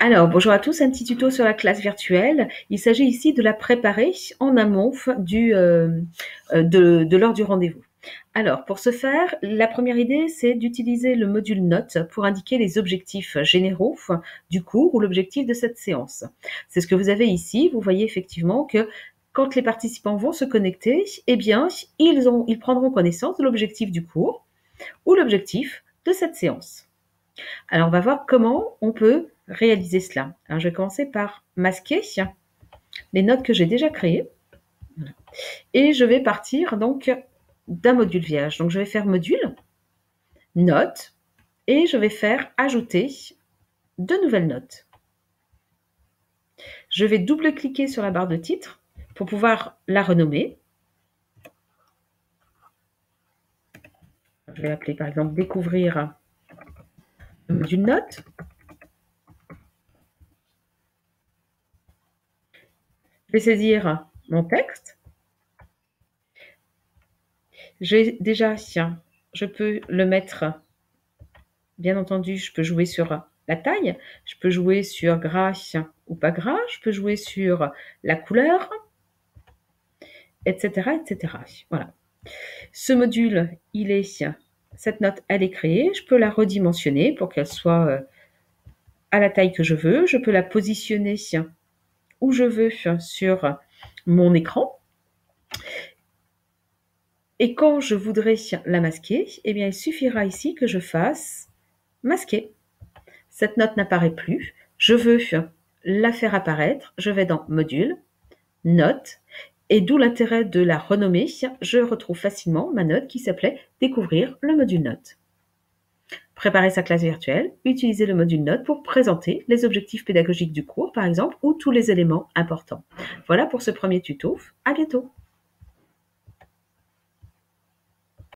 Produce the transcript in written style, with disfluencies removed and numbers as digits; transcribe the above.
Alors, bonjour à tous, un petit tuto sur la classe virtuelle. Il s'agit ici de la préparer en amont de l'heure du rendez-vous. Alors, pour ce faire, la première idée, c'est d'utiliser le module Notes pour indiquer les objectifs généraux du cours ou l'objectif de cette séance. C'est ce que vous avez ici. Vous voyez effectivement que quand les participants vont se connecter, eh bien, ils prendront connaissance de l'objectif du cours ou l'objectif de cette séance. Alors, on va voir comment on peut réaliser cela. Alors, je vais commencer par masquer les notes que j'ai déjà créées. Et je vais partir donc d'un module vierge. Donc, je vais faire module, notes, et je vais faire ajouter de nouvelles notes. Je vais double-cliquer sur la barre de titre pour pouvoir la renommer. Je vais l'appeler par exemple découvrir le module notes. Je vais saisir mon texte. Je peux le mettre, bien entendu, je peux jouer sur la taille, je peux jouer sur gras ou pas gras, je peux jouer sur la couleur, etc., etc. Voilà. Ce module, cette note, elle est créée. Je peux la redimensionner pour qu'elle soit à la taille que je veux. Je peux la positionner où je veux sur mon écran. Et quand je voudrais la masquer, eh bien, il suffira ici que je fasse masquer. Cette note n'apparaît plus. Je veux la faire apparaître. Je vais dans Module, Note, et d'où l'intérêt de la renommer. Je retrouve facilement ma note qui s'appelait Découvrir le module Note. Préparer sa classe virtuelle, utiliser le module Note pour présenter les objectifs pédagogiques du cours, par exemple, ou tous les éléments importants. Voilà pour ce premier tuto. À bientôt.